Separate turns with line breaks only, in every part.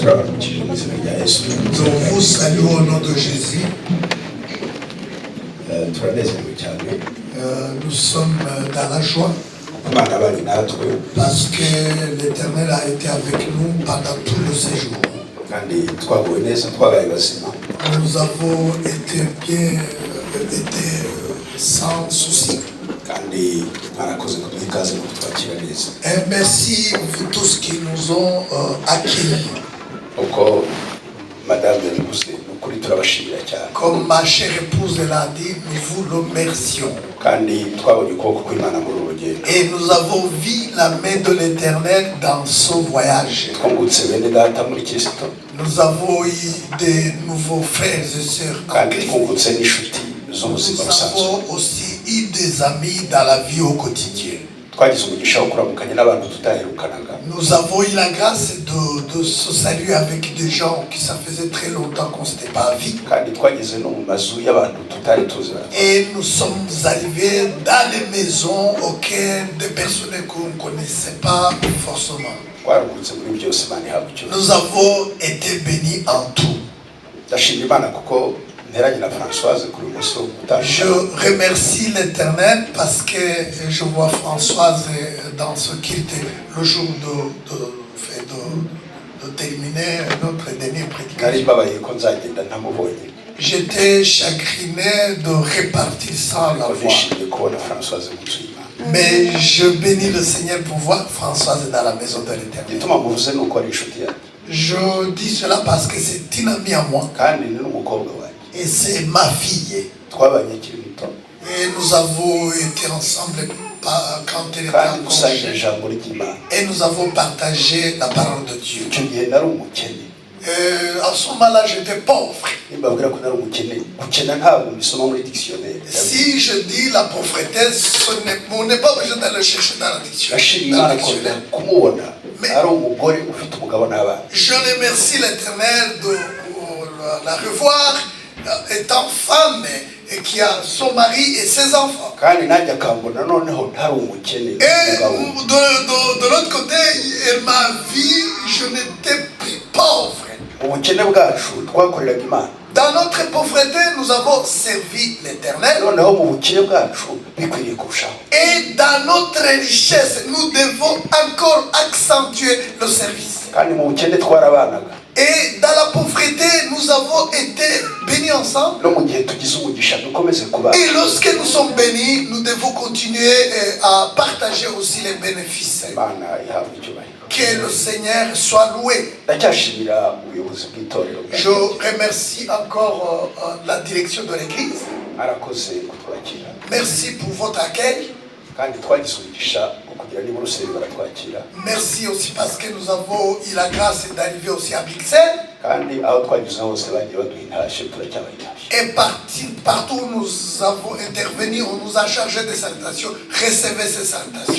Nous vous saluons au nom de Jésus. Nous sommes dans la joie parce que l'Éternel a été avec nous pendant tout le séjour. Nous avons été bien, sans souci. Et merci pour tous qui nous ont accueillis. Comme ma chère épouse l'a dit, nous vous remercions. Et nous avons vu la main de l'Éternel dans ce voyage. Nous avons eu des nouveaux frères et sœurs en Christ. Nous avons aussi eu des amis dans la vie au quotidien. Nous avons eu la grâce de se saluer avec des gens qui ça faisait très longtemps qu'on ne s'était pas vu. Et nous sommes arrivés dans les maisons auxquelles des personnes qu'on ne connaissait pas forcément. Nous avons été bénis en tout. Je remercie l'Éternel parce que je vois Françoise dans ce culte le jour de terminer notre dernier prédication. J'étais chagriné de répartir sans la voix. Mais je bénis le Seigneur pour voir Françoise dans la maison de l'Éternel. Je dis cela parce que c'est une amie à moi. Et c'est ma fille. Et nous avons été ensemble quand elle était en congé. Et nous avons partagé la parole de Dieu. À ce moment-là, j'étais pauvre. Si je dis la pauvreté, on n'est pas obligé d'aller chercher dans la dictionnaire. Mais je remercie l'Éternel de la revoir étant femme et qui a son mari et ses enfants. Et de l'autre côté, elle m'a vu, je n'étais plus pauvre. Dans notre pauvreté, nous avons servi l'Éternel. Et dans notre richesse, nous devons encore accentuer le service. Et dans la pauvreté, nous avons été bénis ensemble. Et lorsque nous sommes bénis, nous devons continuer à partager aussi les bénéfices. Que le Seigneur soit loué. Je remercie encore la direction de l'Église. Merci pour votre accueil. Merci aussi parce que nous avons eu la grâce d'arriver aussi à Bruxelles. Et partout où nous avons intervenu, on nous a chargé des salutations. Recevez ces salutations.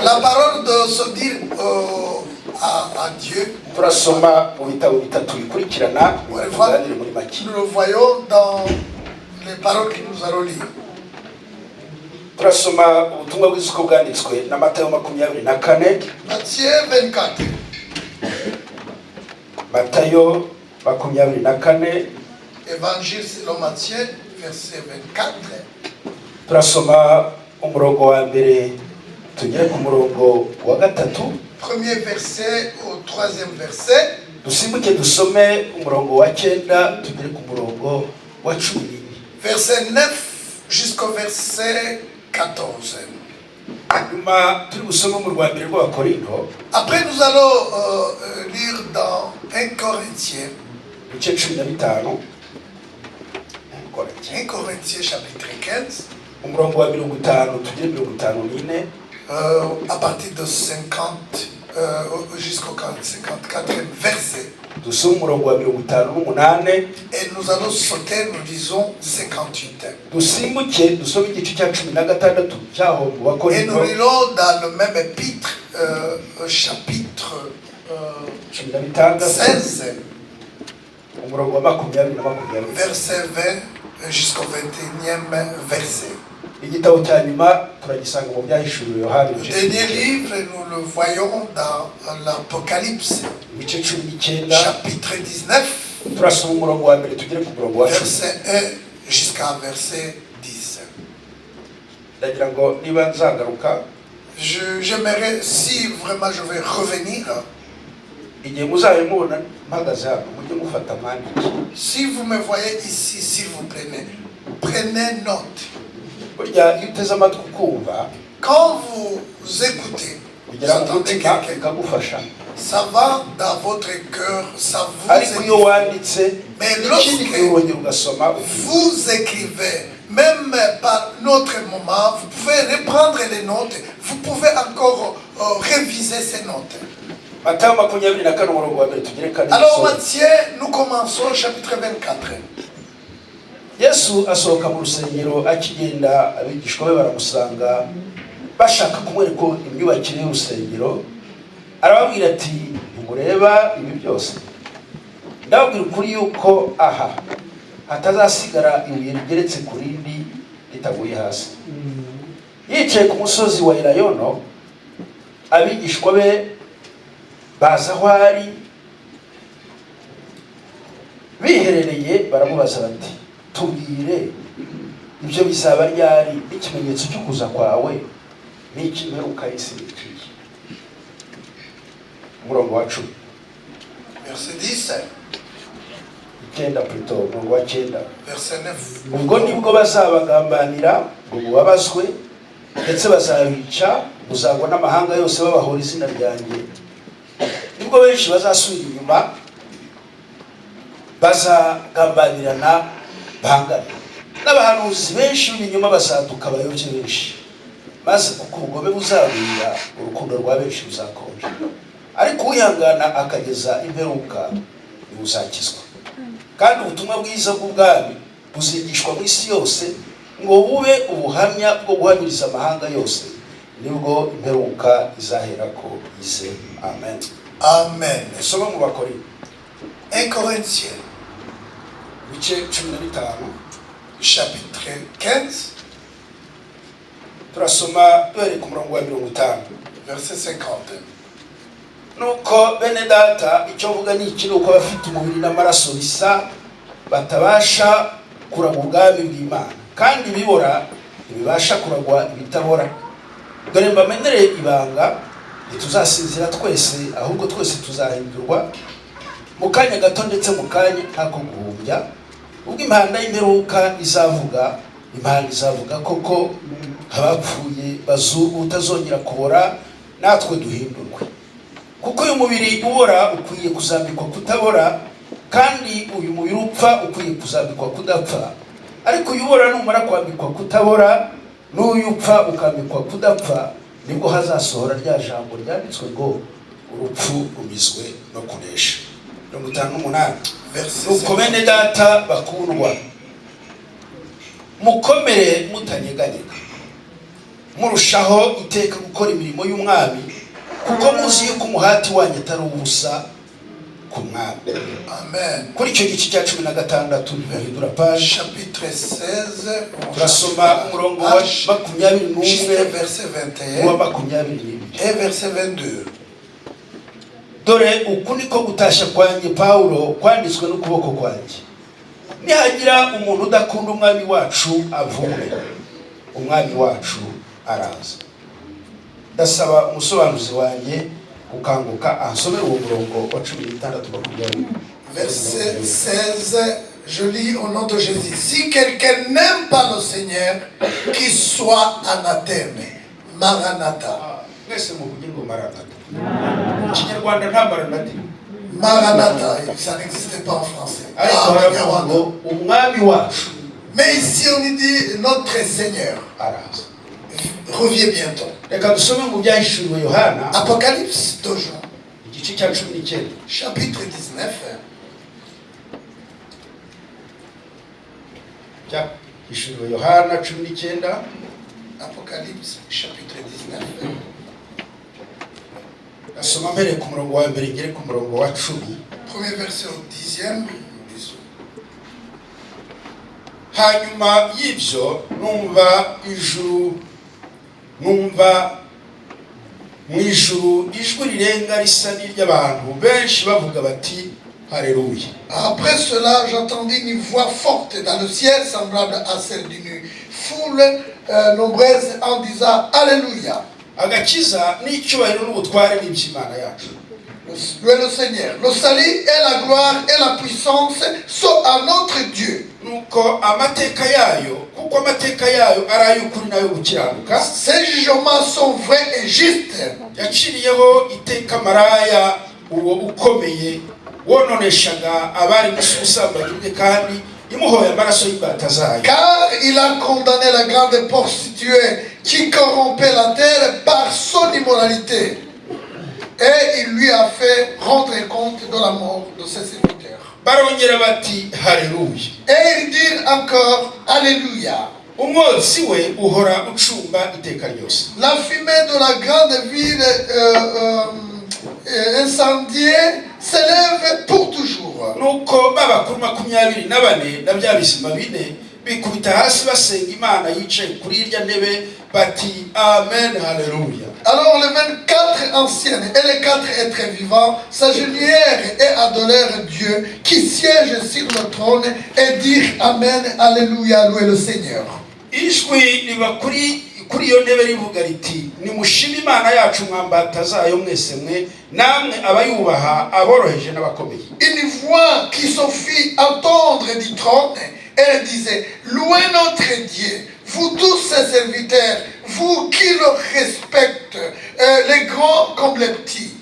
La parole de se dire à Dieu. Nous le voyons dans les paroles que nous allons lire.
Turasoma ubutumwa bw'isuko bwanditswe na Matayo 24.
Matthieu 24.
Matayo 24.
Évangile selon Matthieu verset 24.
Turasoma umurongo wa mbere tugere ku murongo wa gatatu.
Premier verset au troisième verset.
Dusimbuke dusome umurongo wa 9 tugere ku murongo wa 10.
Verset 9 jusqu'au verset 14.
Après
nous allons lire dans 1 Corinthiens. 1 Corinthiens chapitre 15. À partir de 50 jusqu'au 54e verset. Et nous allons sauter, nous disons 58. Et nous lisons dans le même épître, chapitre 16, verset 20 jusqu'au 21e verset.
igitabo cya nyuma turagisanga mu byahishuriwe Yohana.
Le dernier livre, nous le voyons dans l'Apocalypse, chapitre 19,
turasoma umurongo wa mbere tugere ku murongo wa 10,
verset 1 jusqu'à verset 10.
ndagira ngo niba nzagaruka,
J'aimerais, si vraiment je vais revenir,
igihe muzabimubona mpagaze hano mujye mufata mwandike.
si vous me voyez ici, s'il vous plaît, prenez note.
Burya iyo uteze amatwi ukumva,
Quand vous écoutez, vous entendez quelqu'un, ça va dans votre cœur, ça vous édifie. Mais lorsque vous écrivez, même par notre moment, vous pouvez reprendre les notes, vous pouvez encore réviser ces notes. Alors Matthieu, nous commençons chapitre 24.
Yesu asohoka mu rusengero akigenda, abigishwa be baramusanga bashaka kumwereka imyubakire y'urusengero. Arababwira ati, mureba ibi byose, ndababwira ukuri yuko aha hatazasigara ibuye rigeretse ku rindi ritaguye hasi. Yicaye ku musozi wa Elayono, abigishwa be baza aho ari biherereye, baramubaza bati, tubwire ibyo bizaba ryari, ikimenyetso cyo kuza kwawe n'iki mperuka y'isi n'ikihe. Umurongo wa 10,
verset 10,
icyenda plutôt, umurongo wa 9,
verset 9.
ubwo nibwo bazabagambanira ngo mubabazwe, ndetse bazabica, muzagwa n'amahanga yose babahora izina ryanjye. Nibwo benshi bazasubira inyuma, bazagambanirana bahangana, n'abahanuzi benshi b'ibinyoma bazaduka bayobye benshi, maze kuko ubugome buzabira, urukundo rwa benshi ruzakonja. Ariko uwihangana akageza imperuka ntibuzakizwa. Kandi ubutumwa bwiza bw'ubwami buzigishwa mu isi yose ngo bube ubuhamya bwo guhamiriza amahanga yose, nibwo imperuka izaherako ize. Amen.
Amen.
Soma mu Bakorinto
1 Corinthiens,
bice 15,
chapitre 15,
turasoma duhere ku murongo wa 50,
verset 50.
nuko bene data, icyo mvuga ni iki, nuko abafite umubiri n'amaraso bisa batabasha kuragwa ubwami bw'Imana, kandi ibibora ntibibasha kuragwa ibitabora. Dore mbamenyereye ibanga, ntituzasinzira twese, ahubwo twese tuzahindurwa mu kanya gato, ndetse mu kanya ntako guhumbya, ubwo impanda y'imperuka izavuga. Impanda izavuga koko, abapfuye bazuka utazongera kubora, natwe duhindurwe. Kuko uyu mubiri ubora ukwiye kuzambikwa kutabora, kandi uyu mubiri upfa ukwiye kuzambikwa kudapfa. Ariko uyu ubora numara kwambikwa kutabora, n'uyu upfa ukambikwa kudapfa, nibwo hazasohora rya jambo ryanditswe ngo urupfu rumizwe no kunesha. 58, nuko bene data bakundwa, mukomere mutanyeganyega, murushaho iteka gukora imirimo y'umwami, kuko muzi yuko umuhati wanyu atari ubusa ku mwami.
Amen.
Kuri icyo gice cya 16 ntihindura page,
chapitre 16,
turasoma umurongo wa 21,
verset 21,
wa 22
et verset 22.
Dore uku niko gutashya kwanjye Paulo kwanditswe n'ukuboko kwanjye. Nihagira umuntu udakunda umwami wacu avume, umwami wacu araza. Ndasaba umusobanuzi wanjye gukanguka ansomera uwo murongo wa 16.
Verset 16, je lis au nom de Jésus. Si quelqu'un n'aime pas le Seigneur, qu'il soit anathème. Maranatha.
Mwese muvuge ngo Maranatha. Ikinyarwanda nta Maranatha.
Maranatha, ça n'existe pas en français.
Umwami wacu.
Mais ici on dit notre Seigneur revient bientôt.
Reka dusome mu byahishuriwe Yohana,
Apocalypse de Jean,
igice cya 19,
chapitre 19.
Byahishuriwe Yohana 19,
Apocalypse chapitre 19.
Asoma mbere ku murongo wa mbere ngere ku murongo wa 10.
Premier verset au 10e.
hanyuma y'ibyo numva mu ijuru ijwi rirenga risa n'iry'abantu benshi bavuga bati Alléluia.
Après cela, j'entendis une voix forte dans le ciel, semblable à celle d'une foule nombreuse, en disant Alléluia.
Agakiza n'icyubahiro n'ubutware n'iby'Imana yacu.
Louez le Seigneur. Le salut et la gloire et la puissance sont à notre Dieu.
Nuko amateka yayo, kuko amateka yayo ari ay'ukuri nayo gukiranuka.
Ces jugements sont vrais et justes.
Yaciriyeho iteka maraya uwo ukomeye wononeshaga abari mususambaye kandi imuhoye amaraso y'imbata zayo.
Car il a condamné la grande prostituée qui corrompait la terre par son immoralité. Et il lui a fait rendre compte de la mort de ses serviteurs.
Barongera bati Haleluya.
Et il dit encore Alléluia.
Umwotsi we uhora ucumba iteka ryose.
La fumée de la grande ville incendiée s'élève pour toujours.
Nuko babakuru 24 na bya bizima bine bikubita hasi basenga Imana yicaye kuri irya ntebe bati Amen, Haleluya.
Alors les 24 anciens et les 4 êtres vivants s'agenouillèrent et adorèrent Dieu qui siège sur le trône et dirent Amen, Alléluia, louez le Seigneur.
Ijwi riba kuri iyo ntebe rivuga riti nimushime Imana yacu mwambata zayo mwese mwe namwe abayubaha aboroheje n'abakomeye.
Une voix qui se fit entendre du trône, elle disait louez notre Dieu, vous tous ses serviteurs, vous qui le respectez, les grands comme les petits.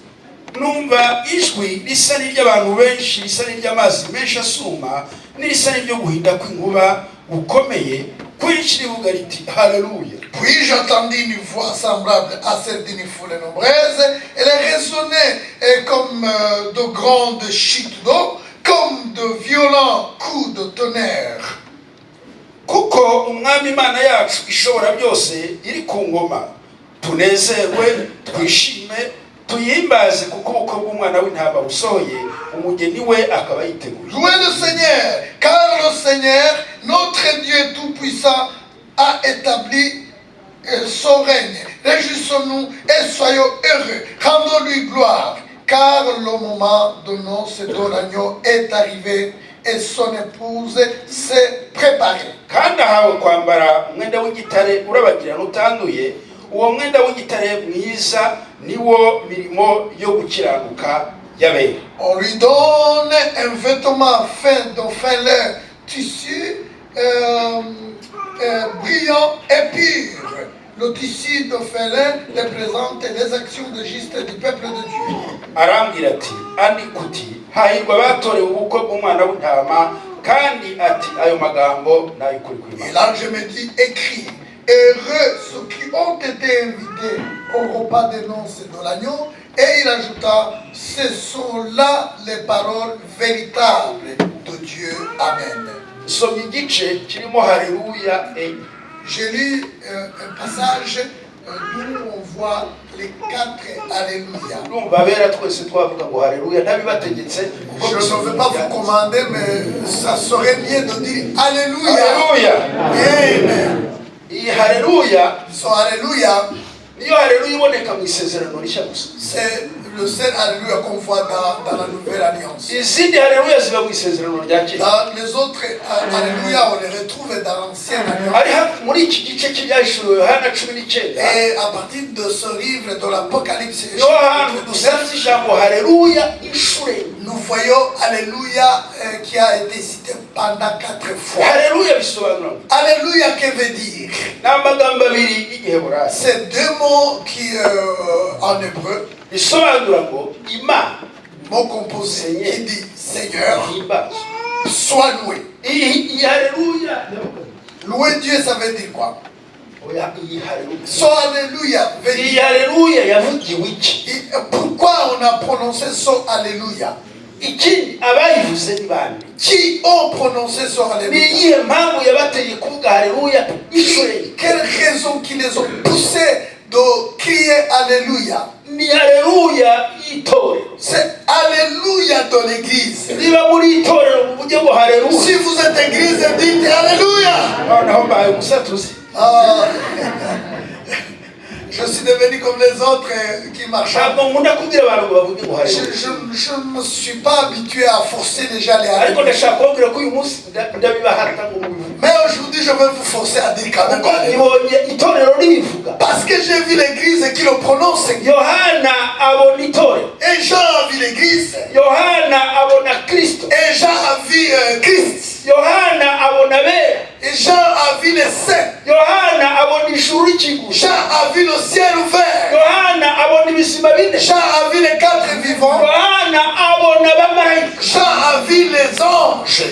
Numva ijwi risa n'iry'abantu benshi, risa n'iry'amazi menshi asuma, n'irisa n'iryo guhinda kw'inkuba gukomeye, kwinshi rivuga riti Haleluya.
Puis j'entendis une voix semblable à celle d'une foule nombreuse. Elle résonnait comme de grandes chutes d'eau, comme de violents coups de tonnerre.
Kuko umwami Imana yacu ishobora byose iri ku ngoma, tunezerwe twishime tuyimbaze kuko ubukwe bw'umwana w'intama busohoye umugeni we akaba yiteguye.
Louez le Seigneur, car le Seigneur, notre Dieu tout-puissant, a établi son règne. Réjouissons-nous et soyons heureux. Rendons-lui gloire, car le moment de noces de l'agneau est arrivé et son épouse s'est préparée.
Kandi ahawe kwambara umwenda w'igitare urabagirana utanduye, uwo mwenda w'igitare mwiza niwo mirimo yo gukiranuka y'abera.
On lui donne un vêtement fin de fin lin, tissu brillant et pur. Le tissu de fin lin représente les actions de justice du peuple de Dieu.
Arambwira ati andikuti hahirwa batorewe ubukwe bw'umwana w'intama kandi ati ayo magambo nayikuri kw'Imana.
Et là je me dis écrit heureux ceux qui ont été invités au repas des noces de l'agneau. Et il ajouta ce sont là les paroles véritables de Dieu. Amen.
Somye igice kirimo Haleluya.
J'ai lu un passage d'où on voit les 4 Alléluia. Je ne veux pas vous commander, mais ça serait mieux de dire Alléluia.
Alléluia.
Amen.
Alléluia.
So Alléluia.
C'est
le seul Alléluia qu'on voit dans la nouvelle alliance. Dans les autres Alléluia, on les retrouve dans l'ancienne alliance. Et à partir de ce livre de l'Apocalypse, nous voyons Alléluia qui a été cité pendant 4 fois. Alléluia, que veut dire? C'est 2 mots qui en hébreu, mot composé qui dit Seigneur, sois loué. Louer Dieu, ça veut dire quoi? So Alléluia veut dire. Pourquoi on a prononcé so Alléluia? Qui ont prononcé so Alléluia? Quelle raison qui les ont poussés de crier Alléluia? C'est Alléluia Alléluia dans l'église.
Si
vous êtes église, dites Alléluia. Je suis devenu comme les autres qui marchent. Je ne me suis pas habitué à forcer les gens à aller. Mais aujourd'hui, je vais vous forcer à dire quand même. Parce que j'ai vu l'église qui le prononce. Et Jean a vu l'église. Et Jean a vu Christ. Et Jean a vu les saints. Jean a vu le ciel ouvert. Jean a vu les quatre vivants. Jean a vu les anges.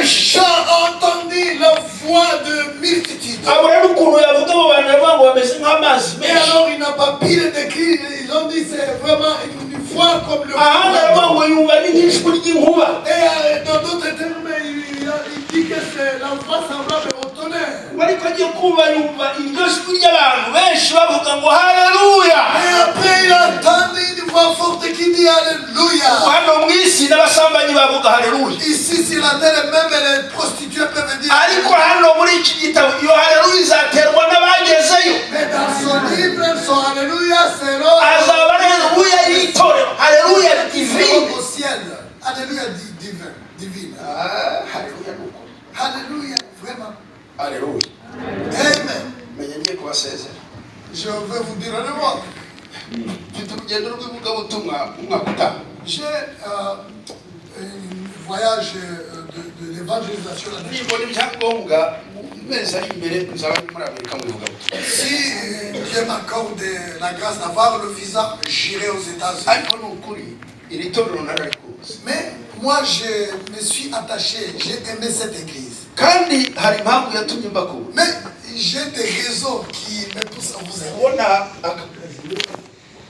Jean a entendu la voix de multitudes. Mais alors il n'a pas pu le décrire. Ils ont dit c'est vraiment une voix comme le et dans d'autres termes, il dit que c'est la voix semblable au tonnerre. Et après il a entendu une voix forte qui dit Alléluia. Ici sur la terre même les prostituées peuvent dire mais dans son livre son Alléluia c'est
Alléluia divine
au ciel. Alléluia divine. Alléluia vraiment.
Alléluia.
Amen. Je vais vous dire un mot. J'ai un voyage de l'évangélisation. Si Dieu m'accorde la grâce d'avoir le visa, j'irai aux États-Unis. Mais moi, je me suis attaché, j'ai aimé cette église. Mais j'ai des raisons qui me poussent à vous aimer.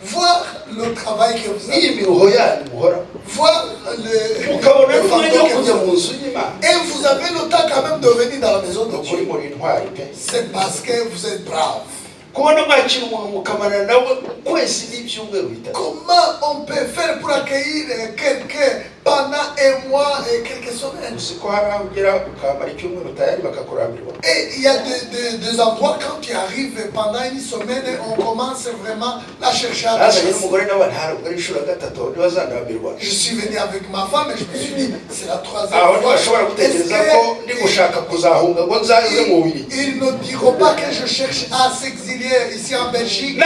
Voir le travail que vous avez. Voir le et vous avez le temps quand même de venir dans la maison de Dieu. C'est parce que vous êtes brave. Comment on peut faire pour accueillir quelqu'un pendant un mois et quelques semaines? Et il y a des endroits quand tu arrives pendant une semaine, on commence vraiment à chercher à je suis venu avec ma femme et je me suis dit, c'est la troisième fois. Ils ne diront pas que je cherche à s'exiler ici en Belgique.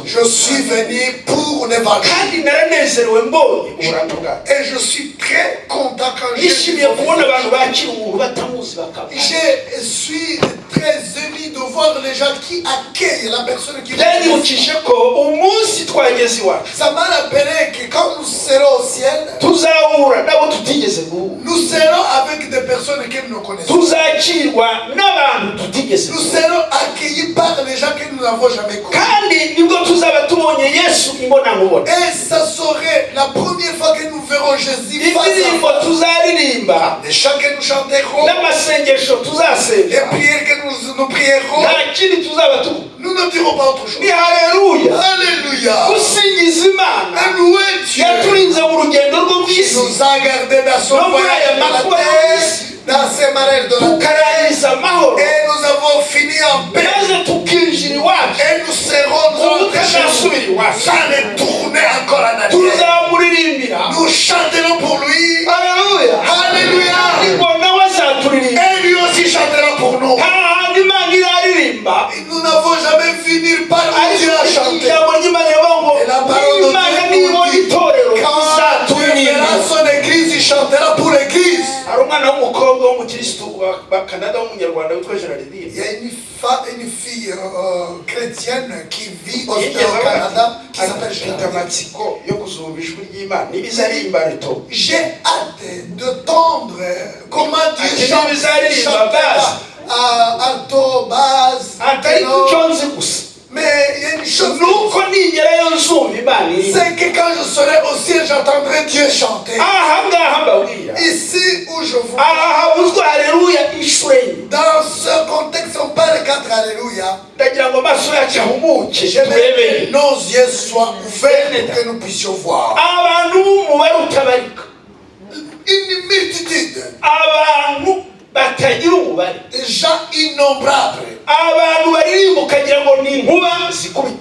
Je suis venu pour l'évangile. Et je suis très content quand je suis très ému de voir les gens qui accueillent la personne qui ça m'a rappelé que quand nous serons au ciel, nous serons avec des personnes que nous ne connaissons. Nous serons accueillis par les gens que nous n'avons jamais connus. Et ça serait la première fois que nous verrons Jésus face à face. Les chants que nous chanterons, les prières que nous prierons, nous ne dirons pas autre chose. Alléluia. Alléluia. Louez Dieu. Il nous a gardés dans son voyage de la terre, dans ses marais de la terre. Et nous avons fini en paix. Et nous serons sans retourner encore en arrière. Nous chanterons pour lui. Alléluia. Alléluia. Et lui aussi chantera pour nous. Nous n'avons jamais fini par Dieu à chanter. Et la parole de Dieu nous dit, quand Dieu verra son église, il chantera pour l'église. Il y a une fille chrétienne qui vit au Canada qui s'appelle Jeanne. J'ai hâte de tendre comment Dieu chante à alto, basse, mais il y a une chose, c'est que quand je serai au ciel, j'entendrai Dieu chanter. Ici où je vous parle, dans ce contexte, on parle 4 Alléluia. que nos yeux soient ouverts pour que nous puissions voir. Une multitude. Des gens innombrables.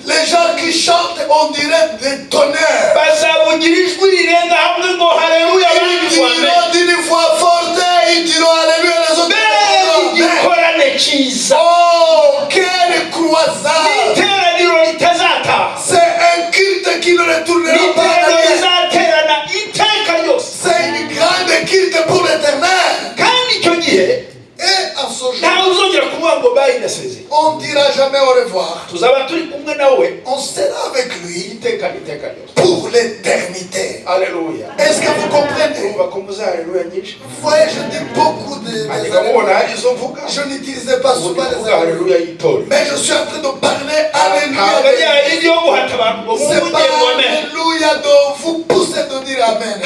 Les gens qui chantent, on dirait des tonnerres. Ils diront d'une voix forte, ils diront Alléluia, les autres diront Amen. Oh, quelle croisade! C'est un culte qui ne retournera pas en arrière. C'est une grande culte pour l'Éternel. Et à ce jour, on ne dira jamais au revoir. On sera avec lui pour l'éternité.
Alléluia.
Est-ce que vous comprenez? Vous voyez, je dis beaucoup de... Je n'utilisais pas souvent les alléluia. Mais je suis en train de parler alléluia. C'est pas alléluia dont vous poussez de dire amen.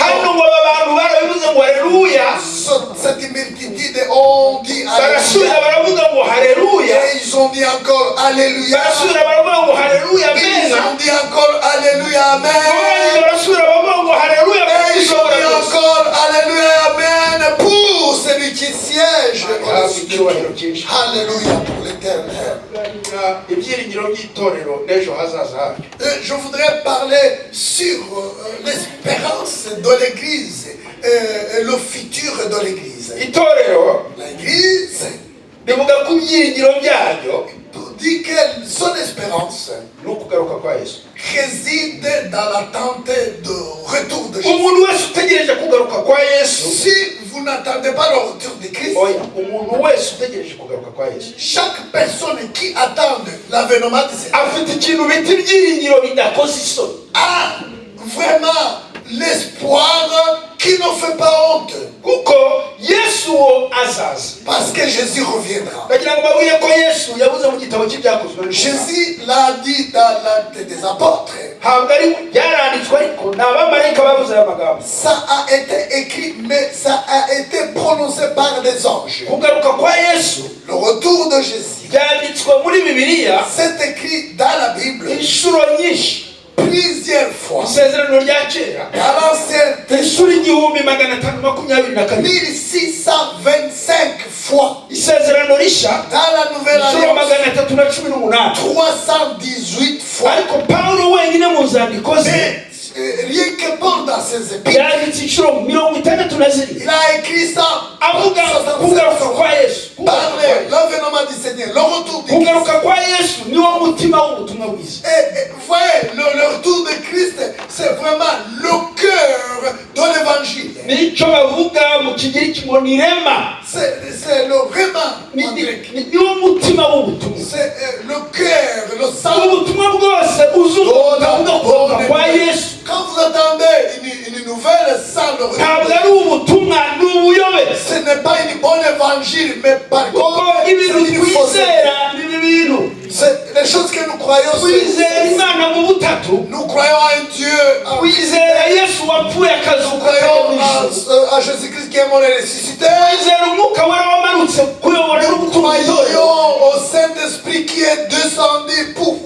Cette multitude ont dit alléluia. Et ils ont dit encore alléluia. Ils ont dit encore alléluia, amen. Et ils ont dit encore alléluia, amen pour celui qui siège. Alléluia pour l'Éternel. Je voudrais parler sur l'espérance de l'Église et le futur de l'Église. L'Église dit que son espérance réside dans l'attente de retour de Jésus. Si vous n'attendez pas le retour de Christ, chaque personne qui attend l'avènement de Jésus a vraiment l'espoir qui ne fait pas honte. Parce que Jésus reviendra. Jésus l'a dit dans l'acte des apôtres. Ça a été écrit, mais ça a été prononcé par des anges. Le retour de Jésus, c'est écrit dans la Bible plusieurs fois. À l'ancienne 1625 fois. Dans la nouvelle alliance 318 fois. Mais rien que Paul dans ses épîtres, il a écrit ça par l'avènement du Seigneur, le retour du Christ. Et voyez, le retour de Christ, c'est vraiment le cœur de l'évangile. C'est le réma en grec. C'est le cœur, le sang. Quand vous attendez une nouvelle sans le retour, ce n'est pas une bonne évangile, mais par contre, c'est une fausseté. C'est les choses que nous croyons. Nous croyons à un Dieu. Nous croyons à Jésus-Christ qui est mort et ressuscité. Nous croyons au Saint-Esprit qui est descendu pour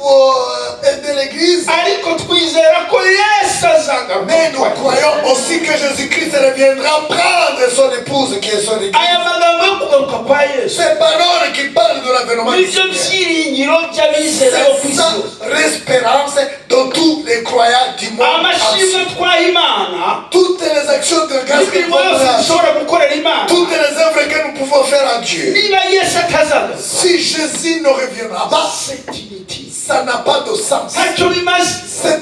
aider l'Église. Mais nous croyons aussi que Jésus-Christ reviendra prendre son épouse qui est son Église. C'est paroles qui parlent de l'avènement du Seigneur. C'est ça l'espérance de tous les croyants du monde entier. Toutes les actions de grâce que nous pouvons faire, toutes les œuvres que nous pouvons faire à Dieu, si Jésus ne reviendra pas, ça n'a pas de sens. C'est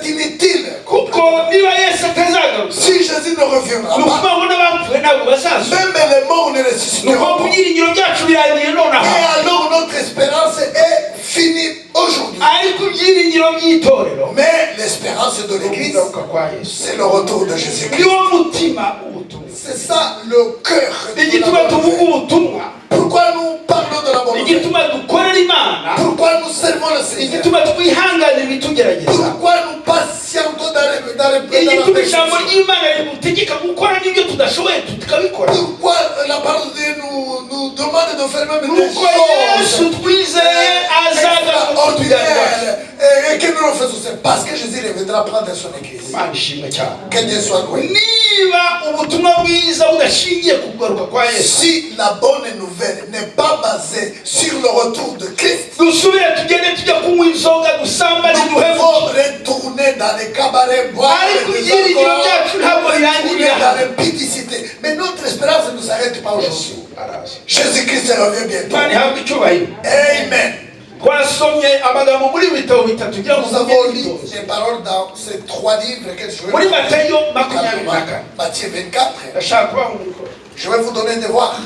inutile. Si Jésus ne reviendra pas, même les morts ne ressusciteront pas. Et alors notre espérance est finie aujourd'hui. Mais l'espérance de l'Église, c'est le retour de Jésus-Christ. C'est ça le cœur de la bonne. Pourquoi nous parlons de la bonne? Pourquoi nous servons le Seigneur? Pourquoi nous patientons dans les pourquoi la parole de Dieu nous demande de faire même des choses extraordinaires nous le faisons, c'est parce que Jésus reviendra prendre son église. Que Dieu soit loué. Si la bonne nouvelle n'est pas basée sur le retour de Christ, nous pouvons retourner dans les cabarets, boire des alcools, dans l'impudicité. Mais notre espérance ne s'arrête pas aujourd'hui. Jésus-Christ revient bientôt. Amen. Nous avons lu les paroles dans ces 3 livres que je vais Matthieu 24. Je vais vous donner des devoirs.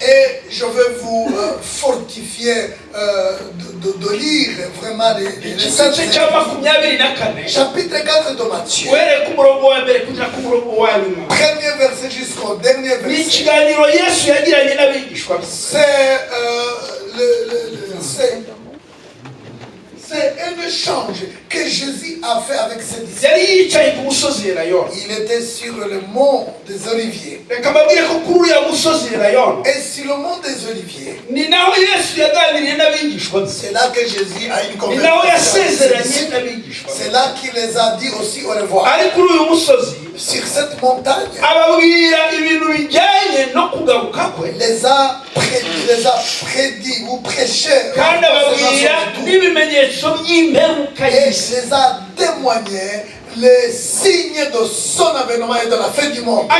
Et je vais vous fortifier de lire vraiment les chapitre 4 de Matthieu. Premier verset jusqu'au dernier verset. C'est un échange que Jésus a fait avec ses disciples. Il était sur le mont des Oliviers. Et sur le mont des Oliviers, c'est là que Jésus a une conversation. C'est là qu'il les a dit aussi au revoir. Sur cette montagne, il les a prédit ou prêché. Et les a témoigné les signes de son avènement et de la fin du monde. Et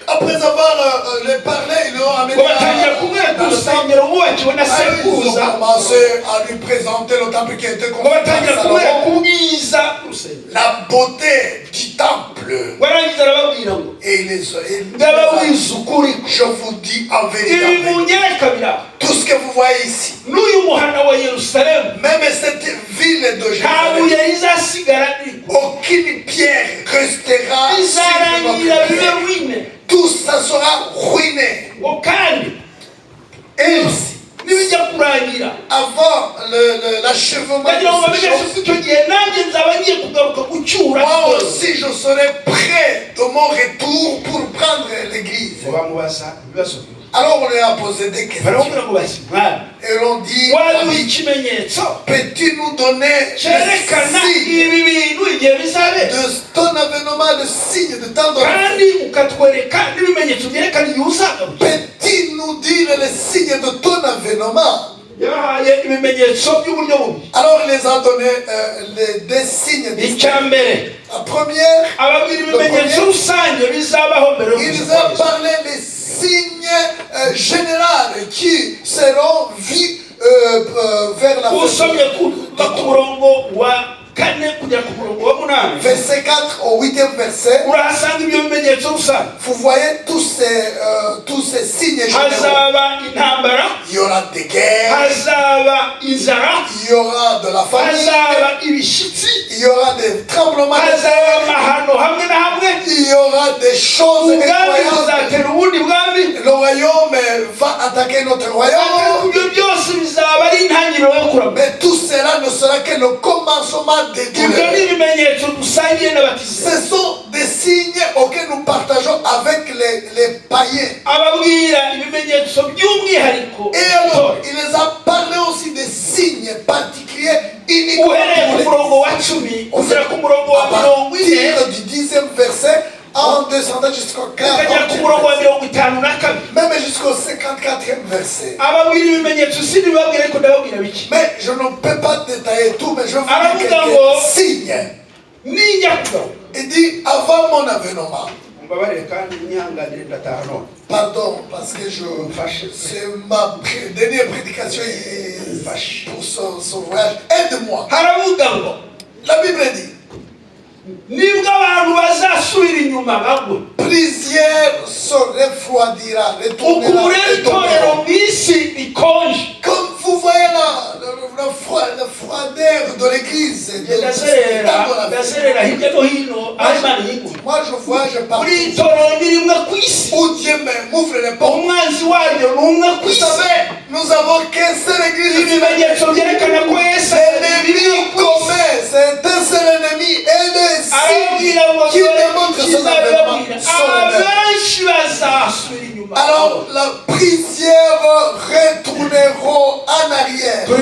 après avoir parlé, ils l'ont amené dans le temple. Ils ont commencé à lui présenter le temple qui était construit par Salomon. La beauté du temple. Et il les a je vous dis en vérité, tout ce que vous voyez ici, même cette ville de Jérusalem, aucune pierre restera sur notre pierre. Tout ça sera ruiné. Et aussi, avant l'achèvement de ces choses, moi aussi je serai prêt de mon retour pour prendre l'église. Alors on lui a posé des questions. Et on dit, peux-tu nous donner le signe de ton avènement, le signe de ton avènement? Peux-tu nous dire le signe de ton avènement? Alors il les a donné les 2 signes. La première, ils ont parlé des signes généraux qui seront vus vers la fin. Verset 4 au 8e verset, vous voyez tous ces signes généraux. Il y aura des guerres, il y aura de la famine, il y aura des tremblements de terre, il y aura des choses incroyables. Le royaume va attaquer notre royaume. Mais tout cela ne sera que le commencement des douleurs. Ce sont des signes auxquels nous partageons avec les païens. Et alors, il les a parlé aussi des signes particuliers uniquement pour les. À partir du 10e verset, en descendant jusqu'au 40e, même jusqu'au 54e verset. Mais je ne peux pas détailler tout, mais je vais vous dire quelques signes. Il dit, avant mon avènement. Pardon, parce que c'est ma dernière prédication pour son voyage. Aide-moi. La Bible dit, plusieurs se refroidira, retournera et tomberont. Comme vous voyez la froideur de l'église, moi je vois, je parle. Où Dieu m'ouvre les portes. Vous savez, nous avons qu'une seule église. L'ennemi commun, c'est un seul ennemi. Et les signes qui démontrent son avènement sont les mêmes. alors la prière retourneront en arrière. Nous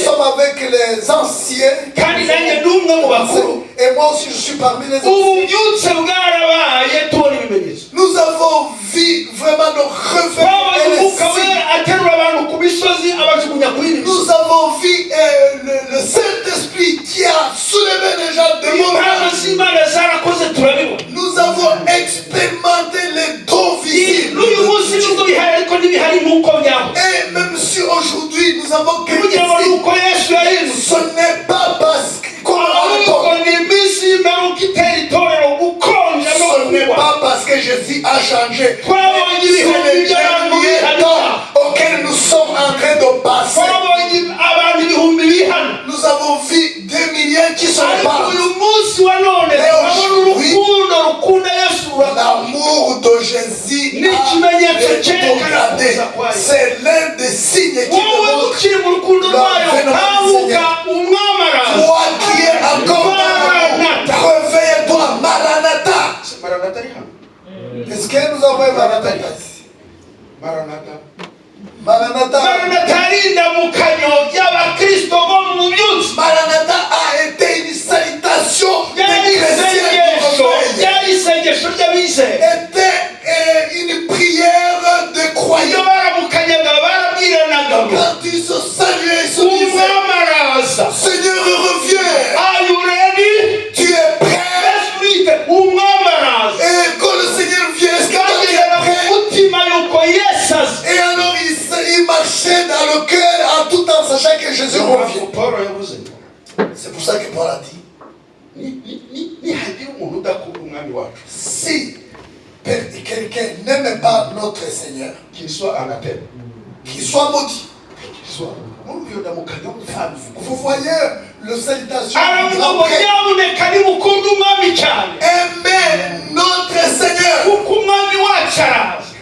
sommes avec les anciens. Et moi aussi je suis parmi les anciens. Nous avons vu vraiment nos réveils et les signes. Nous avons vu le Saint-Esprit qui a soulevé les gens de montagnes. Nous avons expérimenté les dons visibles. Et même si aujourd'hui nous avons quelques signes, ce n'est pas parce que Jésus a changé. C'est les derniers temps auxquels nous sommes en train de passer. Nous avons vu des milliers qui sont partis. L'amour de Jésus a dégradé. C'est l'un des signes qui démontre l'avènement du Seigneur. Toi qui es encore dans l'amour, réveille-toi, Maranatha. Est-ce que nous avons Maranatha ici? Maranatha. Maranatha. Maranatha a été une salutation des chrétiens. Était une prière de croyants. Quand ils se saluaient, ils se disaient, Seigneur, reviens. Tu es prêt? Et quand le Seigneur vient, est-ce que tu es prêt? Et alors il marchait dans le cœur tout en sachant que Jésus revient. C'est pour ça que Paul a dit, si quelqu'un n'aime pas notre Seigneur,
qu'il soit anathème,
qu'il soit maudit.
Vous
voyez le salutation. Aimez notre Seigneur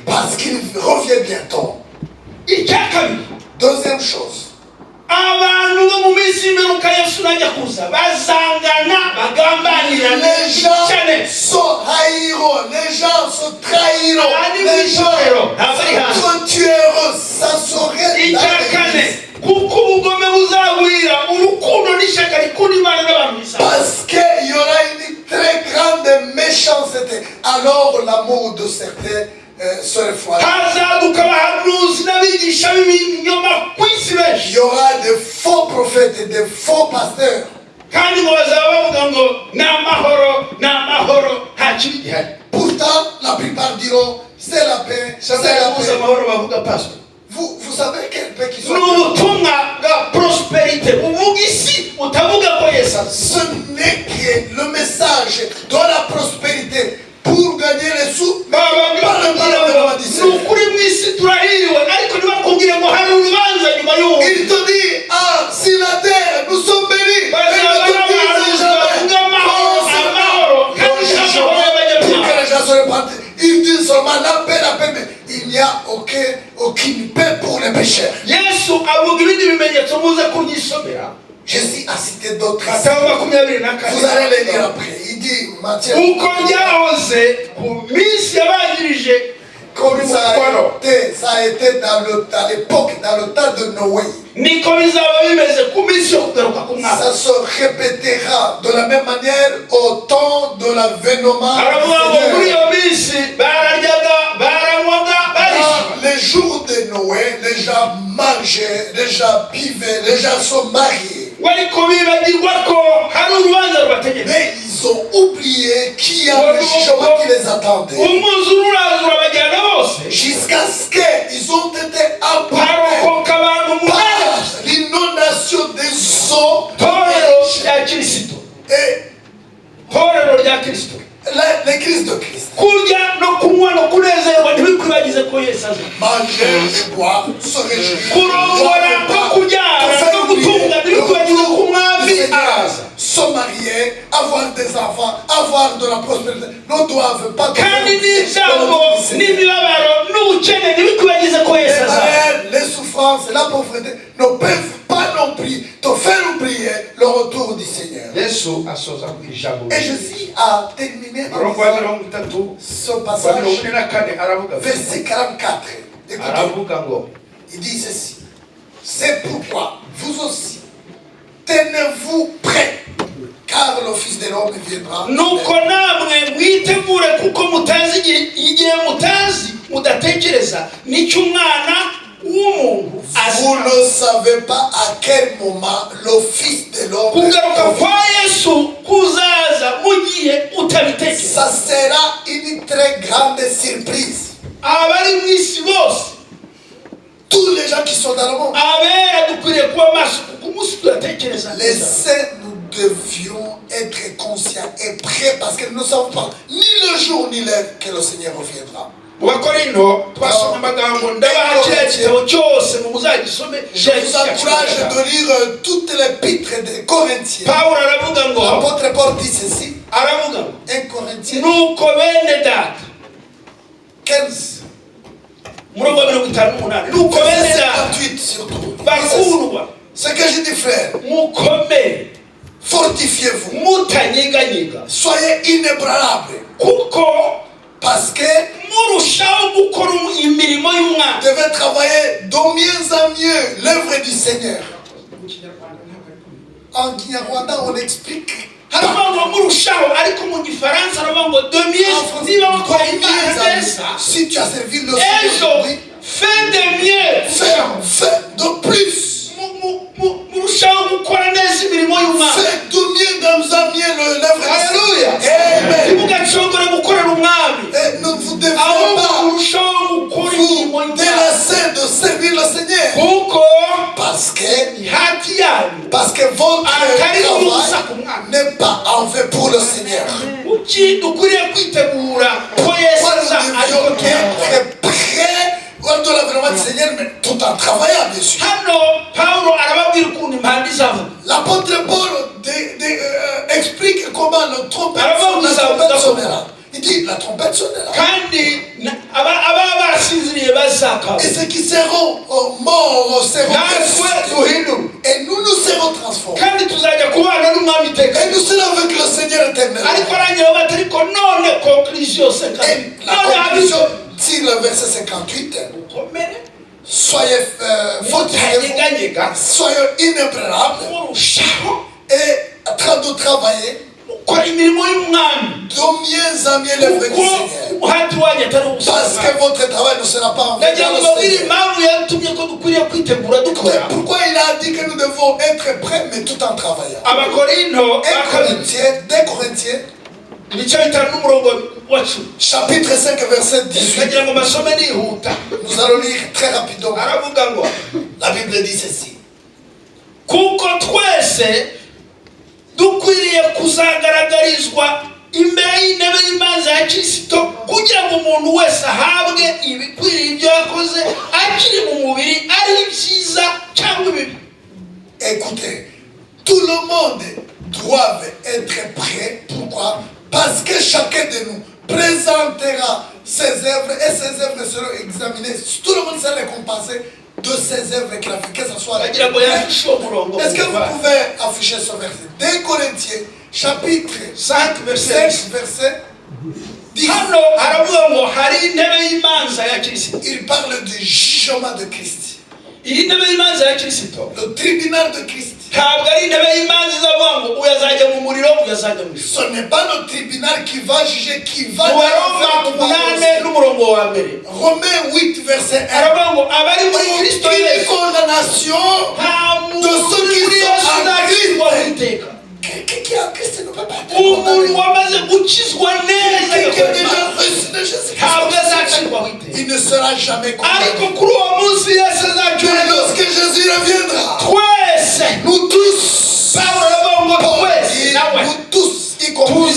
parce qu'il revient bientôt. Deuxième chose. Les gens se haïront, les gens se trahiront, les gens se tueront, ça serait parce qu'il y aura une très grande méchanceté. Alors l'amour de certains serait froid. Il y aura des faux prophètes et des faux pasteurs. Pourtant, la plupart diront c'est la paix, c'est la paix. Vous savez quelle paix qui sont. Ce n'est que le message de la prospérité pour gagner les sous. Il te dit, ah, si la terre, nous sommes bénis. Il dit seulement la paix, mais il n'y a aucune paix pour les pécheurs. Jésus a cité d'autres. Vous allez les lire après. Il dit, Matthieu, comme ça a été dans l'époque, dans le temps de Noé. Ça se répétera de la même manière au temps de l'avènement du Seigneur. Les jours de Noé, les gens mangeaient, les gens buvaient, les gens sont mariés. Mais ils ont oublié qu'il y a le jugement qui les attendait. Jusqu'à ce qu'ils ont été emportés par l'inondation des eaux et l'église de Christ. Manger et boire, se réjouir, se marier, avoir des enfants, avoir de la prospérité, ne doivent pas les souffrances et la pauvreté ne peuvent pas non plus te faire oublier le retour du Seigneur.
Yesu asoza ku ijambo.
Et Jésus a terminé ce passage, verset 44. Écoutez, il dit ceci. C'est pourquoi vous aussi, tenez-vous prêts, car le Fils de l'homme viendra. Vous ne savez pas à quel moment le Fils de l'homme viendra. Ça sera une très grande surprise. Tous les gens qui sont dans le monde. Les saints, nous devions être conscients et prêts parce que nous ne savons pas ni le jour ni l'heure que le Seigneur reviendra. Je vous encourage de lire toutes les épîtres des Corinthiens. L'apôtre Paul dit ceci. 1 Corinthiens 15. 58 surtout. Ce que je dis, frère, fortifiez-vous, soyez inébranlables, parce que vous devez travailler de mieux en mieux l'œuvre du Seigneur. En Kinyarwanda, on explique. Si tu as servi le Seigneur,
fais de mieux,
fais de plus. Fais de mieux dans un mieux l'œuvre.
Alléluia.
Amen. Et ne vous devez pas vous délasser de servir le Seigneur. Parce que votre travail n'est pas en fait pour le Seigneur. Nous devions être prêts de l'avènement du Seigneur, mais tout en travaillant dessus. L'apôtre Paul explique comment la trompette sonnera. Il dit la trompette sonnera. Et ceux qui seront morts seront ressuscités. Et nous serons transformés. Et nous serons avec le Seigneur éternel. Et la conclusion, si le verset 58, soyez fortifiés, soyez inébranlables et en train de travailler de mieux en mieux l'œuvre du Seigneur. Parce que votre travail ne sera pas en vain. Pourquoi il a dit que nous devons être prêts mais tout en travaillant? 2 Corinthiens chapitre 5 verset 18. Nous allons lire très rapidement. La Bible dit ceci.
dukwiriye kuzagaragarizwa imbere y'intebe y'imanza ya Kristo kugira ngo umuntu wese ahabwe ibikwiriye ibyo yakoze akiri mu mubiri ari byiza cyangwa ibibi.
Écoutez, tout le monde doit être prêt. Pourquoi? Parce que chacun de nous présentera ses œuvres et ses œuvres seront examinées. Tout le monde sera récompensé de ses œuvres qu'il a fait, que ce soit. Est-ce que vous pouvez afficher ce verset? 2 Corinthiens, chapitre 5, verset 10. Il parle du jugement de Christ. Le tribunal de Christ. Ce n'est pas le tribunal qui va juger, qui va Romains 8, verset 1. Aucune condamnation de ceux qui sont en Christ. Quelqu'un qui est en Christ ne peut pas être condamné. Quelqu'un qui a déjà reçu de Jésus-Christ, il ne sera jamais condamné. Mais lorsque Jésus reviendra, nous tous, y compris, nous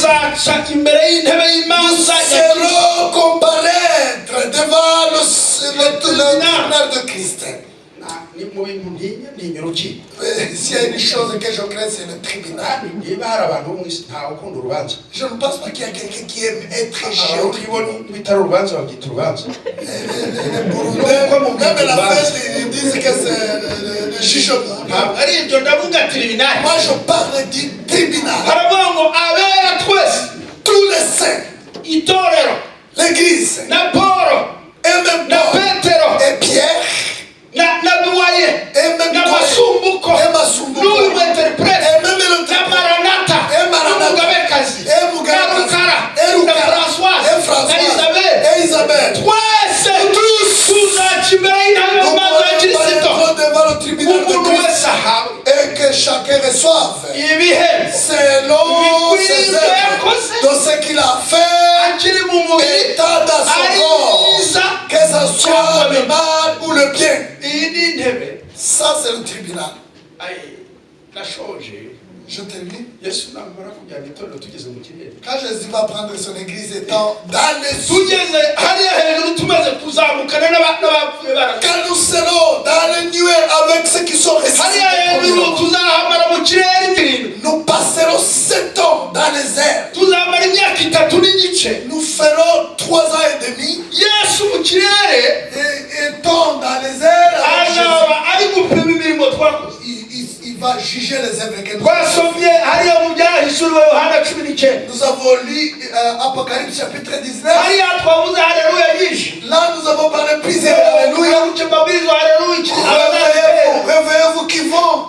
serons comparaître devant le tribunal de Christ. S'il y a une chose que je crains, c'est le tribunal. Je ne pense pas qu'il y a quelqu'un qui aime être jugé au tribunal. Même la fête, ils disent que c'est le jugement. Moi, je parle du tribunal. Tous les saints, l'église, et même Paul, et Pierre, et même Masumbuko, et même le Maranatha, et Mugabe, et François, et Isabelle. Tous devant le tribunal de Christ, et que chacun reçoive selon ses œuvres, de ce qu'il a fait, étant dans son corps, que ce soit le mal ou le bien. Ça, c'est le tribunal. Je termine. Quand Jésus va prendre son église étant dans les cieux, quand nous serons dans les nuées avec ceux qui sont restés, nous passerons 7 ans dans les airs. Nous ferons 3 ans et demi. Et étant dans les airs, il va juger les œuvres que nous avons. Nous avons lu Apocalypse chapitre 19. Là, nous avons parlé plusieurs. Alléluia. Réveillez-vous qui vont.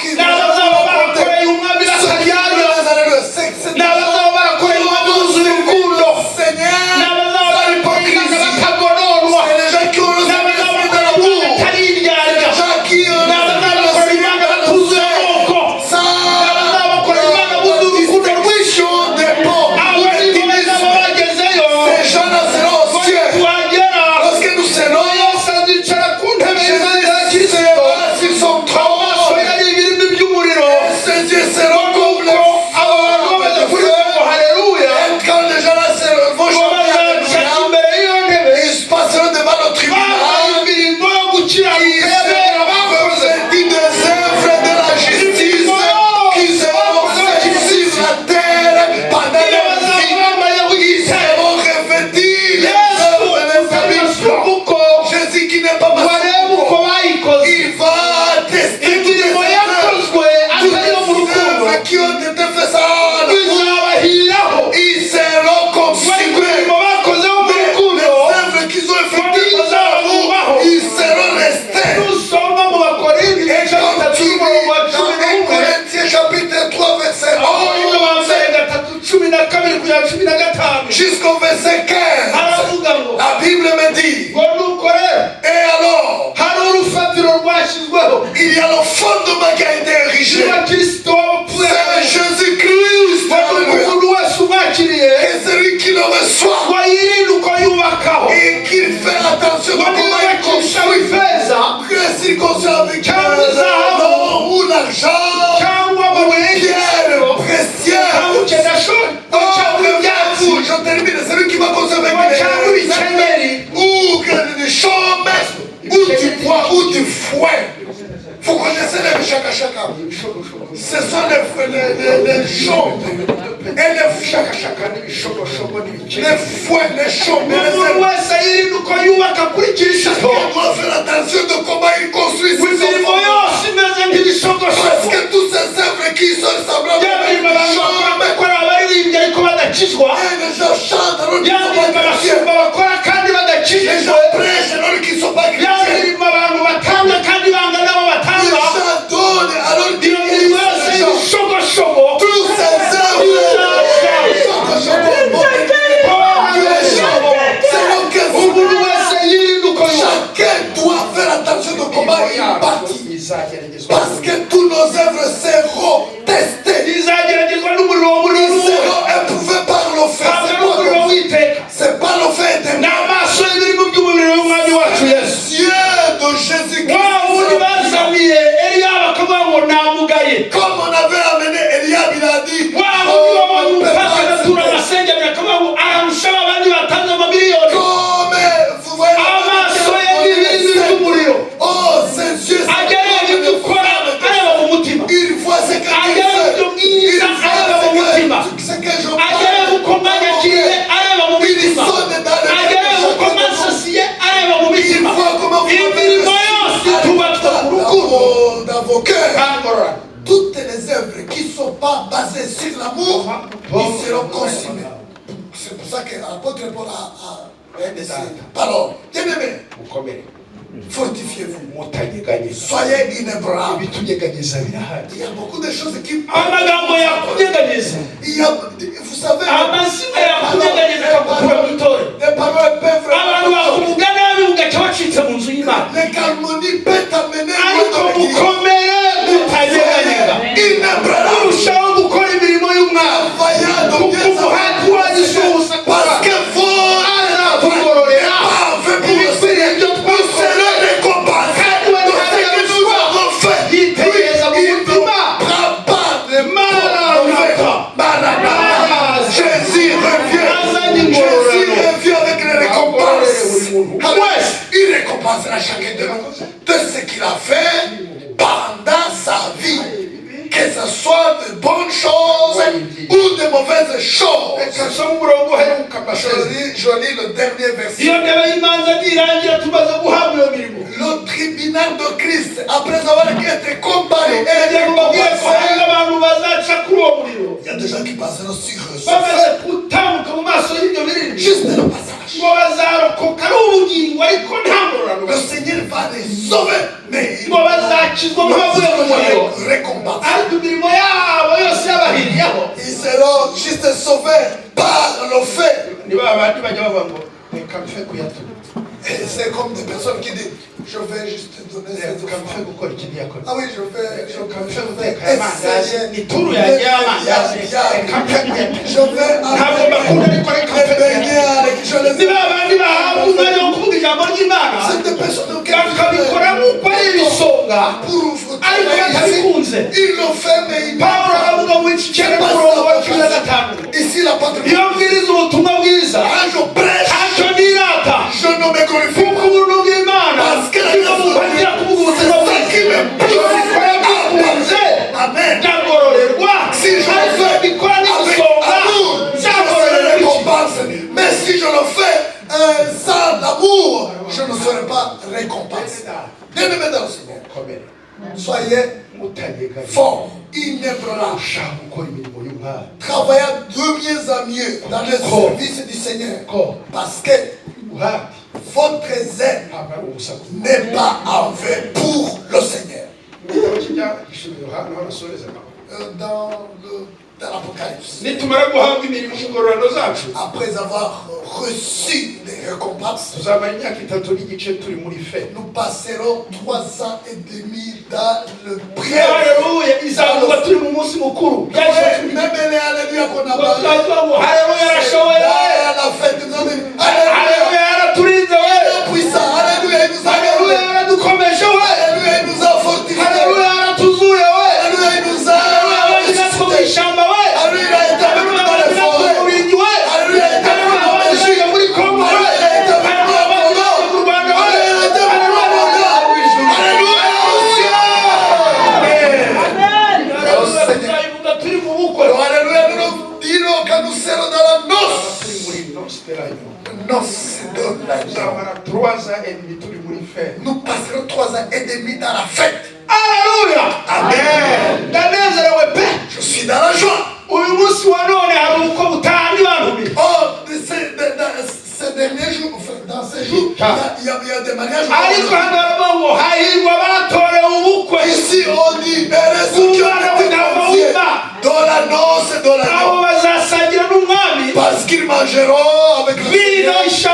Jusqu'au verset 15, la Bible me dit, et alors, il y a le fondement qui a été érigé, c'est Jésus-Christ, et celui qui le reçoit, et qu'il fait attention à comment il construit, que s'il construit avec l'or ou l'argent, pierre précieuse, je termine, celui qui va consommer ou du chaume, ou du bois, ou du fouet. Vous connaissez les chaka. Ce sont les chaumes et les fouets, les chaumes. Chacun doit faire attention de comment il construit ses enfants. Parce que tous ces œuvres qui sont semblables à des chaumes, et les gens chantent alors qu'ils ne sont pas chrétiens. Les gens prêchent alors qu'ils ne sont pas chrétiens. Les gens donnent alors qu'ils ne sont pas chrétiens. Tous ces œuvres, chacun doit faire attention de comment il bâtit. toutes les œuvres qui ne sont pas basées sur l'amour, ils seront consumées. C'est pour ça que l'apôtre Paul a dit, pardon, bien-aimé, fortifiez-vous, soyez inébranlables. Il y a beaucoup de choses qui... vous savez, les paroles peuvent... Les calmonies peuvent t'amener parce que il récompensera chacun de nous de ce qu'il a fait pendant sa vie, que ce soit de bonnes choses ou de mauvaises choses. Je lis le dernier verset. Le tribunal de Christ, après avoir été comparé, il y a des gens qui passeront sur ce fait. Juste le passage. Le Seigneur va les sauver, mais il va les récompenser. Ils seront juste sauvés par le fait. C'est comme des personnes qui disent, je vais juste te donner cette offrande. Ah oui, je vais essayer. Je vais baigner avec. Je les c'est des personnes qui ils l'ont fait, mais ils ici la patrie. Quand je prêche, je ne me glorifie pas. Parce que c'est ça qui me pousse. Amen. Si je le fais avec amour, je serai récompensé. Mais si je le fais sans l'amour, je ne serai pas récompensé. Bien-aimés dans le Seigneur, soyez forts, inébranlables, travaillant de mieux en mieux dans le service du Seigneur. Parce que votre zèle n'est pas en vain pour le Seigneur. Dans l'Apocalypse, après avoir reçu des récompenses, nous passerons 3 ans et demi dans le prière. Même les alléluia qu'on a parlé, la fête, nous avons dit alléluia, puissant, alléluia, il nous a gardé, alléluia, il nous a fortifié, alléluia, il nous a alléluia, il est avec nous dans les forêts, alléluia, il est avec nous dans les Belgique, alléluia, il est avec nous dans alléluia, nous dirons que nous serons dans la noce de l'agneau. Nous passerons 3 ans et demi dans la fête. Alléluia. Amen. Je suis dans la joie. Oh, ces derniers jours, dans ces jours, il y a des mariages. Ici, on dit, ceux qui ont été confiés dans la noce et dans l'agneau. Parce qu'ils mangeront avec le Seigneur sur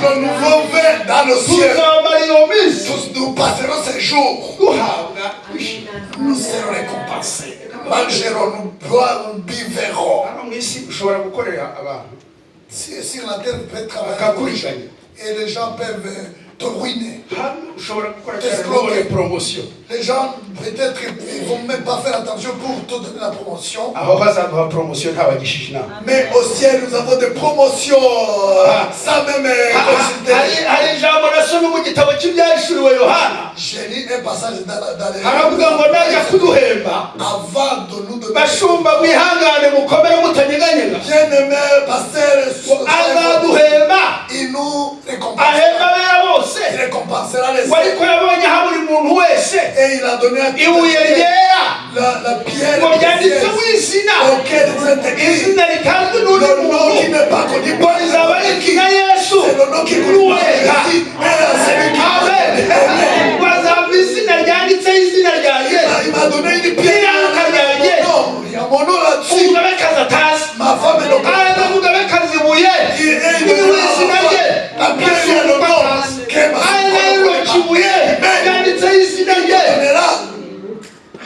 le nouveau vin dans le ciel. Tous nous passerons ces jours. Nous serons récompensés. Mangerons, nous boirons, nous vivrons. Sur la terre, vous pouvez travailler. Et les gens peuvent te ruiner. Les gens, peut-être, ils ne vont même pas faire attention pour te donner la promotion. Mais au ciel, nous avons des promotions sans même consulter. J'ai lu un passage dans les avant de nous donner. Bien-aimé, pasteur, il nous récompensera les Et il a donné à
la
pierre
auquel
c'est écrit le nom qui n'est pas connu par les hommes. C'est le nom qui est connu par Jésus. Il m'a donné une pierre. Il y a mon nom là-dessus. Ma femme est le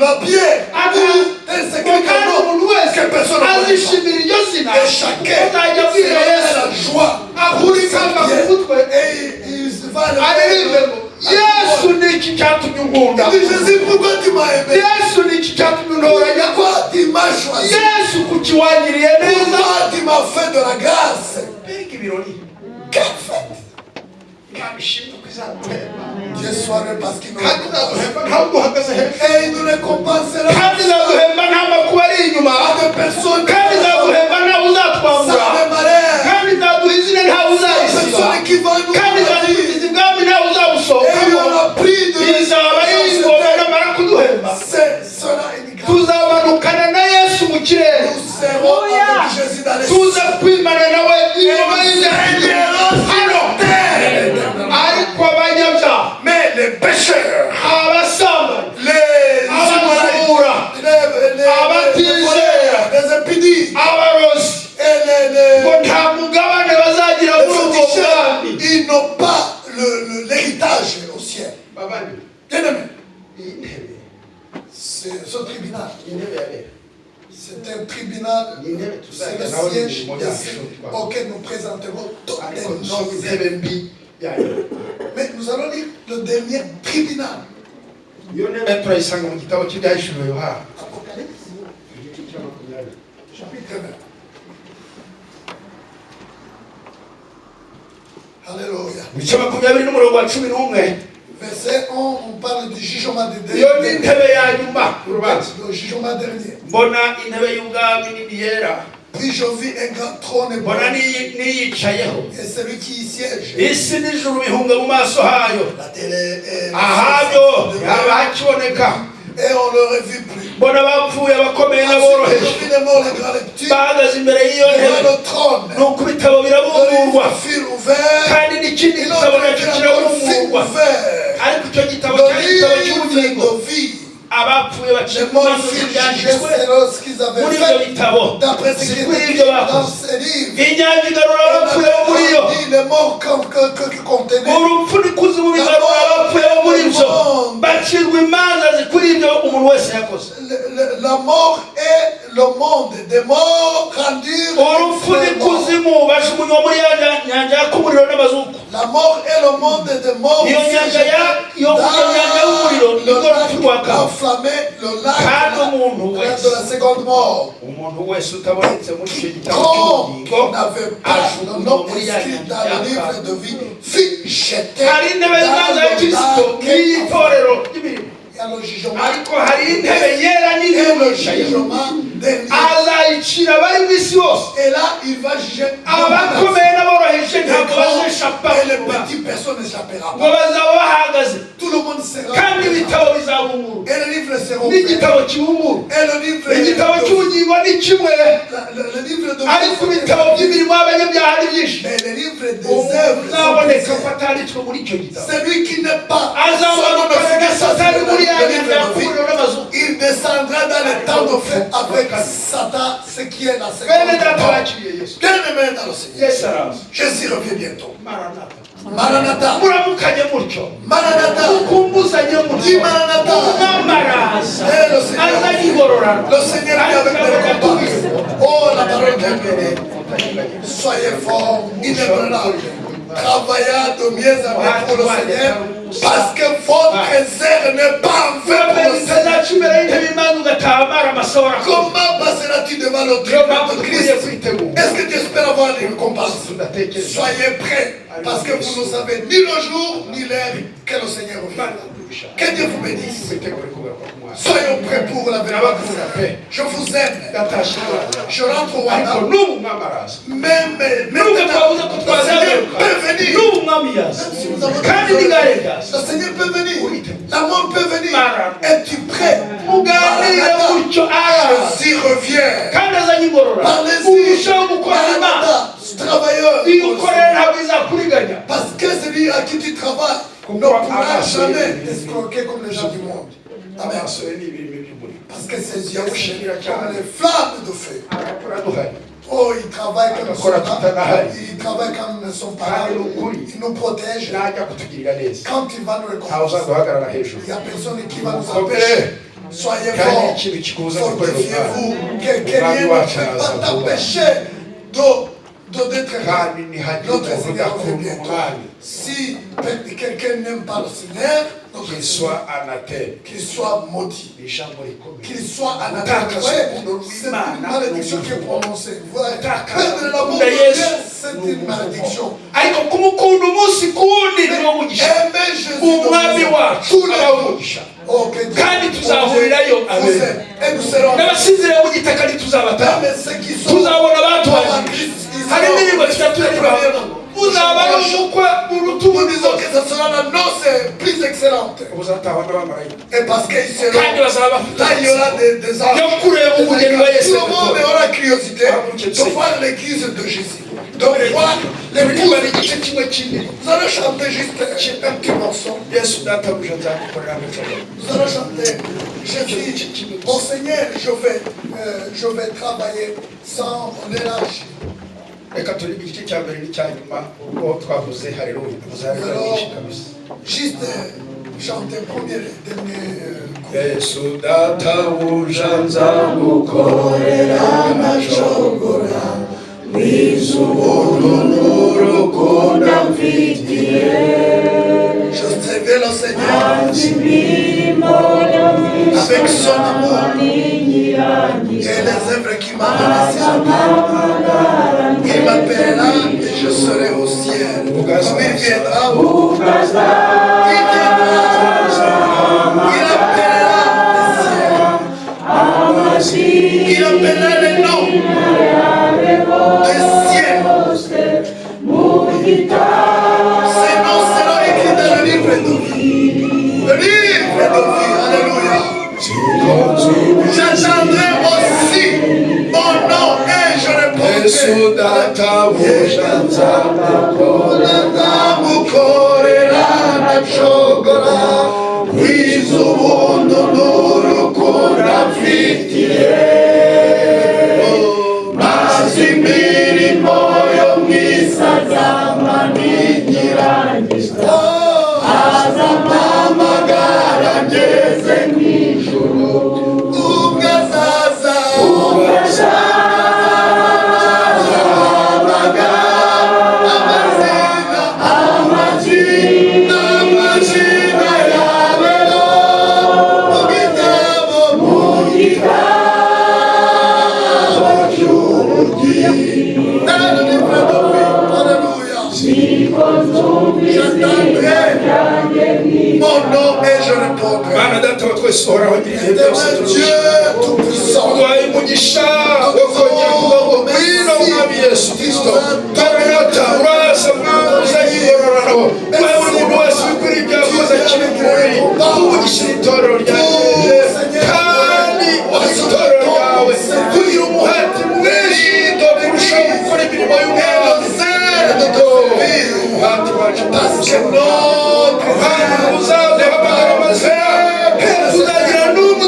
la pierre, c'est quelque chose que personne n'a connu. Et chacun la joie. Et il se va le Jésus, pourquoi tu m'as aimé? Pourquoi tu m'as choisi? Pourquoi tu m'as fait de la grâce? Quelle fête! Dieu soit loué parce qu'il nous récompense. Et il nous récompensera à des personnes qui qui vont nous dire. Et il aura pris de cela une grâce. Nous serons avec Jésus dans les mais les pécheurs, les impédis, ils n'ont pas l'héritage au ciel. Bien-aimé, c'est ce tribunal. C'est un tribunal céleste auquel nous présenterons toutes les normes. Mais nous allons lire le dernier tribunal. Apocalypse, chapitre 9. Alléluia. Verset 11, on parle du jugement de Dieu. Le jugement dernier. Puis je vis un grand trône et celui qui y siège. La télé est et on ne le revit plus. Je vis les morts, les grands lectures. Devant le trône. Le fil ouvert. Il a fil ouvert. Le livre de vie. Les morts furent jugés selon ce qu'ils avaient fait. D'après ce qui est écrit dans ces livres. Les morts que contenaient. La mort est le monde des morts rendus. La mort est le monde des morts. Enflammé le lac de la seconde mort. Quiconque n'avait pas le nom inscrit dans le livre de vie fut jeté dans le lac. Et le jugement dernier. Et là, il va juger. Et les petites personnes n'échappera pas. Tout le monde sera. Et le livre sera ouvert. Et le livre de vie. Mais le livre des œuvres. Celui qui n'est pas il descendra dans le temps de feu avec Satan, ce qui est la seconde. Bien-aimé dans le Seigneur. Jésus revient bientôt. Maranatha. Maranatha. Dis Maranatha. Le Seigneur est avec les récompenses. Oh, la parole de Dieu. Soyez forts, inébranlables. Travaillez de mieux en mieux pour le Seigneur. Parce que votre zèle n'est pas en fait pour le Seigneur. Comment passeras-tu devant le tribunal de Christ? Est-ce que tu espères peut avoir des récompenses. Soyez prêts, parce que vous ne savez ni le jour, ni l'heure que le Seigneur reviendra. Que Dieu vous bénisse. Soyons prêts pour la venue. Je vous aime. Je rentre au Rwanda. Même le Seigneur peut venir. Le Seigneur peut venir. La mort peut venir. Es-tu prêt? Jésus revient. Parlez-y. Travailleur. Parce que celui à qui tu travailles ne pourra jamais t'escroquer comme les gens du monde. Amen. Parce que ces yeux comme les flammes de feu. Oh, ils travaillent comme ça. Ils travaillent comme ils ne sont pas là. Ils nous protègent. Quand il va nous récompenser, il n'y a personne qui va nous empêcher. Soyez forts. Fortifiez-vous. Que rien ne peut pas t'empêcher d'être notre Seigneur revient. Si quelqu'un n'aime pas le Seigneur, qu'il soit anathème, qu'il soit maudit, qu'il soit anathème. C'est une malédiction qui est prononcée. Perdre l'amour de Dieu, c'est une malédiction. Aimer Jésus tous les jours. Oh, que Dieu vous aime. Et nous serons là. Même ceux qui sont en Christ, nous disons que ce sera la noce plus excellente. Et parce qu'ils seront là, il y aura des anges. Tout le monde aura la curiosité de voir l'église de Jésus. De voir l'église. Vous allez chanter juste un petit morceau. Vous allez chanter. Jésus, mon Seigneur, je vais travailler sans relâche. Juste chanter premier et dernier. Yesu data ujanza mukorera nachogora wizubunuru kunda mfitiye. Je servais le Seigneur avec son amour et les œuvres qu'il m'a données. Il m'appellera et je serai au ciel. Il viendra. Il appellera les ciels. Il appellera les noms des ciels. Ces noms seront écrits dans le livre de vie. Le livre de vie. Alléluia. J'attendrai aussi mon nom et je répondrai. Mon nom et je répondrai. Dieu tout-puissant.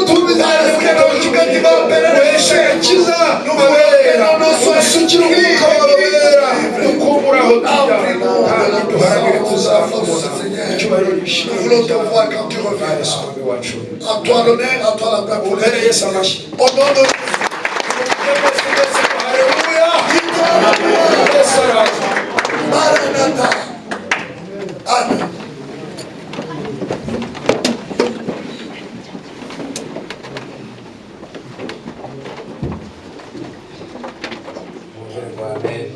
Parce que notre nous voulons te voir quand tu reviens. À toi l'honneur, à toi la gloire pour les. Au nom de Maranatha. Amen.
Amen.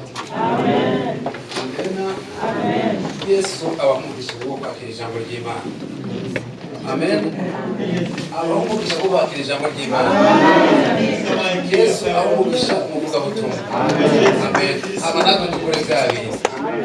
Yesu abamugisha bwo kwakira ijambo ry'Imana. Amen. Abamugisha bwo kwakira ijambo ry'Imana. Yesu abamugisha mu butumwa. Amen. Amanako dukore byabi. Amen.